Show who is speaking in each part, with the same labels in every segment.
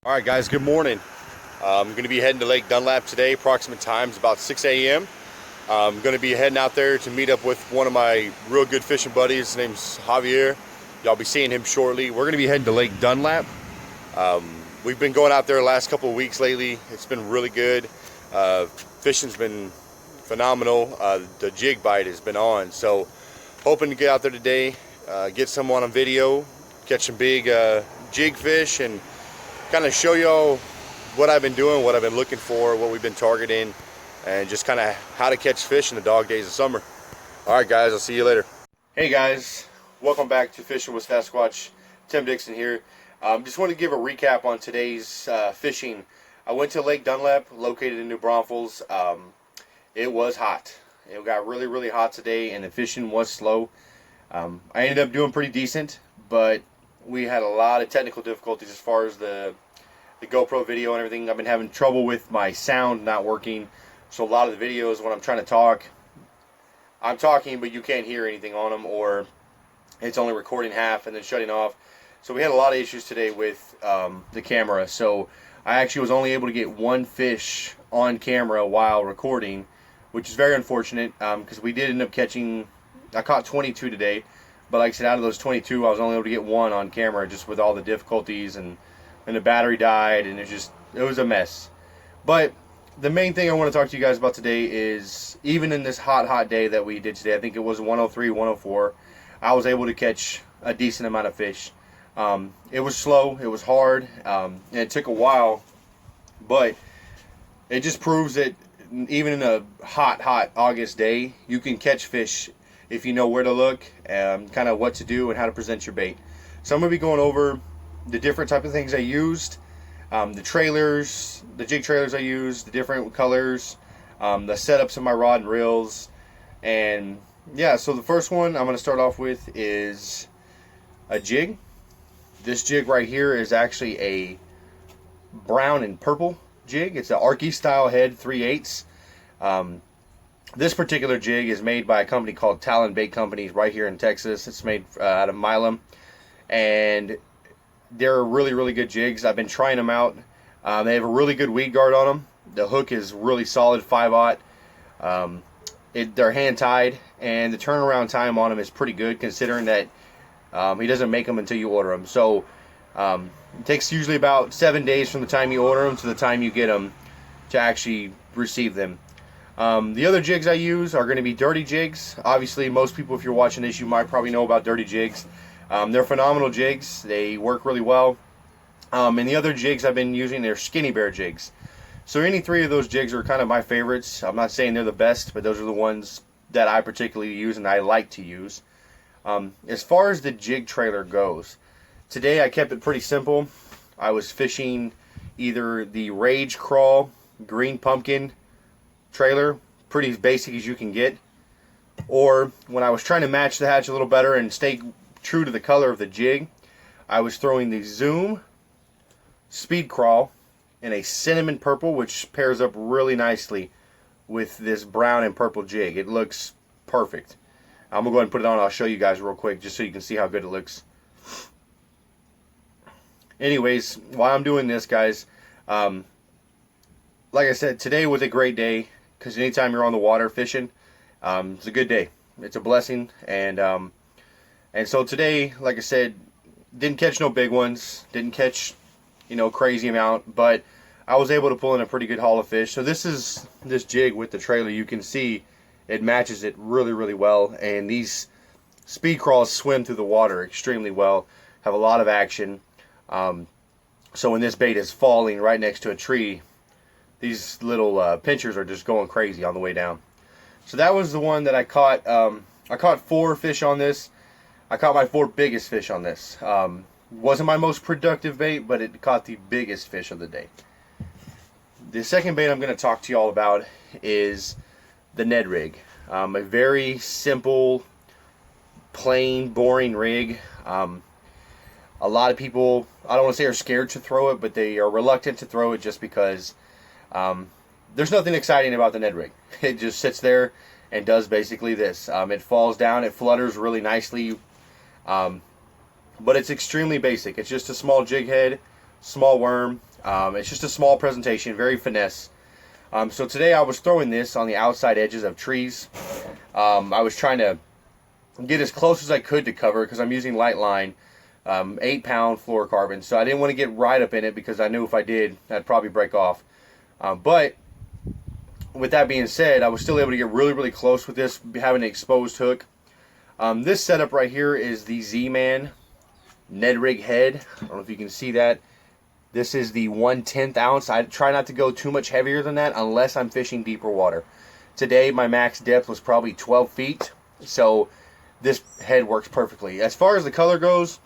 Speaker 1: All right, guys, good morning. I'm going to be heading to Lake Dunlap today. Approximate time is about 6 a.m. I'm going to be heading out there to meet up with one of my real good fishing buddies. His name's Javier. Y'all be seeing him shortly. We're going to be heading to Lake Dunlap. We've been going out there the last couple of weeks lately. It's been really good. Fishing's been phenomenal. The jig bite has been on. So hoping to get out there today, get some on video, catch some big jig fish, and kind of show y'all what I've been doing, what I've been looking for, what we've been targeting, and just kind of how to catch fish in the dog days of summer. All right, guys, I'll see you later. Hey guys, welcome back to Fishing with Sasquatch. Tim Dixon here. Just want to give a recap on today's fishing. I went to Lake Dunlap, located in New Braunfels. It was hot. It got really hot today, and the fishing was slow. I ended up doing pretty decent, but we had a lot of technical difficulties as far as the GoPro video and everything. I've been having trouble with my sound not working, so a lot of the videos when I'm trying to talk, I'm talking but you can't hear anything on them, or it's only recording half and then shutting off. So we had a lot of issues today with the camera. So I actually was only able to get one fish on camera while recording, which is very unfortunate because we did end up catching, I caught 22 today. But like I said, out of those 22, I was only able to get one on camera just with all the difficulties, and the battery died, and it was a mess. But the main thing I want to talk to you guys about today is, even in this hot day that we did today, I think it was 103, 104, I was able to catch a decent amount of fish. It was slow, it was hard, and it took a while, but it just proves that even in a hot August day, you can catch fish if you know where to look, kind of what to do and how to present your bait. So I'm going to be going over the different type of things I used, the trailers, the jig trailers I used, the different colors, the setups of my rod and reels. And yeah, so the first one I'm going to start off with is a jig. This jig right here is actually a brown and purple jig. It's an Arky style head 3/8. This particular jig is made by a company called Talon Bait Company right here in Texas. It's made out of Milam, and they're really good jigs. I've been trying them out. They have a really good weed guard on them. The hook is really solid, 5/0. They're hand tied, and the turnaround time on them is pretty good, considering that he doesn't make them until you order them. So it takes usually about 7 days from the time you order them to the time you get them to actually receive them. The other jigs I use are going to be dirty jigs. Obviously, most people, if you're watching this, you might probably know about dirty jigs. They're phenomenal jigs. They work really well. And the other jigs I've been using, they're skinny bear jigs. So any three of those jigs are kind of my favorites. I'm not saying they're the best, but those are the ones that I particularly use and I like to use. As far as the jig trailer goes, today I kept it pretty simple. I was fishing either the Rage Crawl Green Pumpkin trailer, pretty as basic as you can get, or when I was trying to match the hatch a little better and stay true to the color of the jig, I was throwing the Zoom Speed Crawl in a cinnamon purple, which pairs up really nicely with this brown and purple jig. It looks perfect. I'm gonna go ahead and put it on. I'll show you guys real quick just so you can see how good it looks. Anyways, while I'm doing this, guys, like I said, today was a great day, because anytime you're on the water fishing, it's a good day. It's a blessing. And so today, like I said, didn't catch no big ones, didn't catch, crazy amount, but I was able to pull in a pretty good haul of fish. So this jig with the trailer, you can see it matches it really well, and these speed crawls swim through the water extremely well, have a lot of action. So when this bait is falling right next to a tree, these little pinchers are just going crazy on the way down. So that was the one that I caught. I caught 4 fish on this. I caught my 4 biggest fish on this. Wasn't my most productive bait, but it caught the biggest fish of the day. The second bait I'm going to talk to you all about is the Ned Rig. A very simple, plain, boring rig. A lot of people, I don't want to say are scared to throw it, but they are reluctant to throw it just because there's nothing exciting about the Ned Rig. It just sits there and does basically this. It falls down, it flutters really nicely, but it's extremely basic. It's just a small jig head, small worm. It's just a small presentation, very finesse. So today I was throwing this on the outside edges of trees. I was trying to get as close as I could to cover because I'm using light line, 8-pound fluorocarbon. So I didn't want to get right up in it because I knew if I did, I'd probably break off. But with that being said, I was still able to get really close with this, having an exposed hook. This setup right here is the Z-Man Ned Rig head. I don't know if you can see that. This is the 1/10 ounce. I try not to go too much heavier than that unless I'm fishing deeper water. Today my max depth was probably 12 feet, so this head works perfectly. As far as the color goes,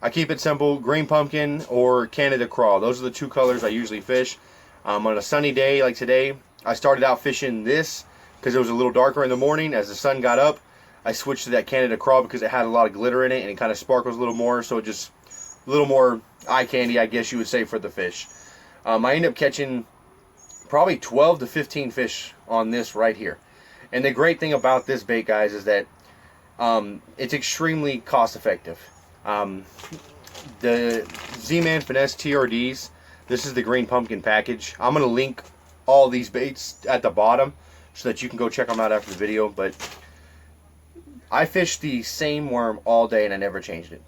Speaker 1: I keep it simple: green pumpkin or Canada crawl. Those are the two colors I usually fish. On a sunny day like today, I started out fishing this because it was a little darker in the morning. As the sun got up, I switched to that Canada crawl because it had a lot of glitter in it and it kind of sparkles a little more, so it just a little more eye candy, I guess you would say, for the fish. I ended up catching probably 12 to 15 fish on this right here. And the great thing about this bait, guys, is that it's extremely cost effective. The Z-Man Finesse TRDs, this is the green pumpkin package. I'm going to link all these baits at the bottom so that you can go check them out after the video. But I fished the same worm all day and I never changed it.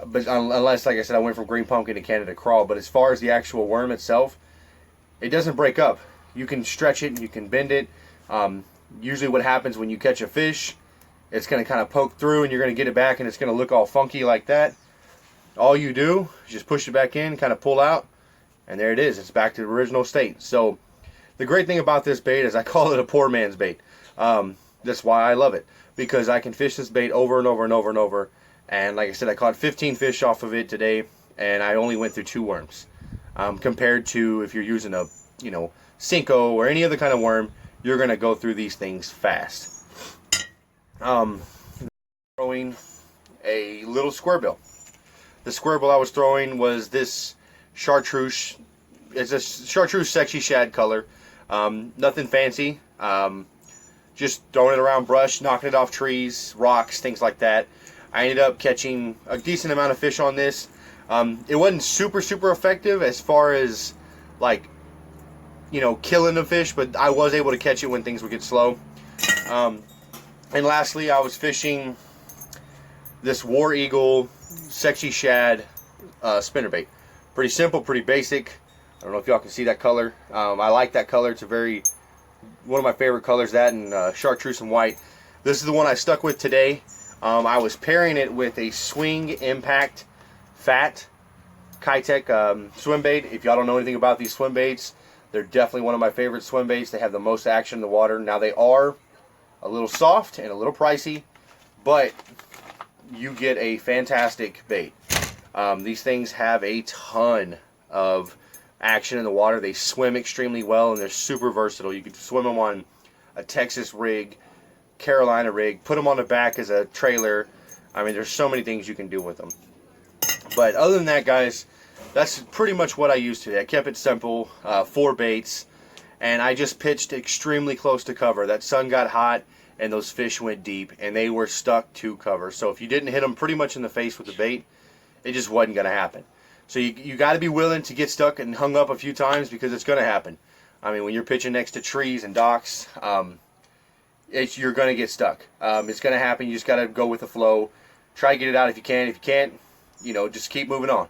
Speaker 1: But unless, like I said, I went from green pumpkin to Canada crawl. But as far as the actual worm itself, it doesn't break up. You can stretch it and you can bend it. Usually what happens when you catch a fish, it's going to kind of poke through and you're going to get it back and it's going to look all funky like that. All you do is just push it back in, kind of pull out, and there it is. It's back to the original state. So the great thing about this bait is I call it a poor man's bait. That's why I love it, because I can fish this bait over and over and over and over. And like I said, I caught 15 fish off of it today, and I only went through 2 worms. Compared to if you're using a, Cinco or any other kind of worm, you're going to go through these things fast. Throwing a little square bill. The square bill I was throwing was this chartreuse. It's a chartreuse sexy shad color. Nothing fancy. Just throwing it around brush, knocking it off trees, rocks, things like that. I ended up catching a decent amount of fish on this. It wasn't super effective as far as killing the fish, but I was able to catch it when things would get slow. And lastly, I was fishing this War Eagle sexy shad spinnerbait. Pretty simple, pretty basic. I don't know if y'all can see that color. I like that color. It's one of my favorite colors, that and chartreuse and white. This is the one I stuck with today. I was pairing it with a Swing Impact Fat Kitech swim bait. If y'all don't know anything about these swim baits, they're definitely one of my favorite swim baits. They have the most action in the water. Now they are a little soft and a little pricey, but you get a fantastic bait. These things have a ton of action in the water. They swim extremely well and they're super versatile. You can swim them on a Texas rig, Carolina rig, put them on the back as a trailer. I mean, there's so many things you can do with them. But other than that, guys, that's pretty much what I used today. I kept it simple, 4 baits, and I just pitched extremely close to cover. That sun got hot and those fish went deep and they were stuck to cover. So if you didn't hit them pretty much in the face with the bait, it just wasn't going to happen. So you got to be willing to get stuck and hung up a few times, because it's going to happen. I mean, when you're pitching next to trees and docks, you're going to get stuck. It's going to happen. You just got to go with the flow. Try to get it out if you can. If you can't, just keep moving on.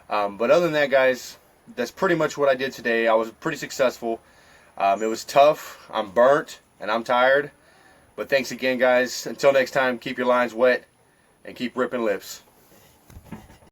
Speaker 1: But other than that, guys, that's pretty much what I did today. I was pretty successful. It was tough. I'm burnt and I'm tired. But thanks again, guys. Until next time, keep your lines wet and keep ripping lips.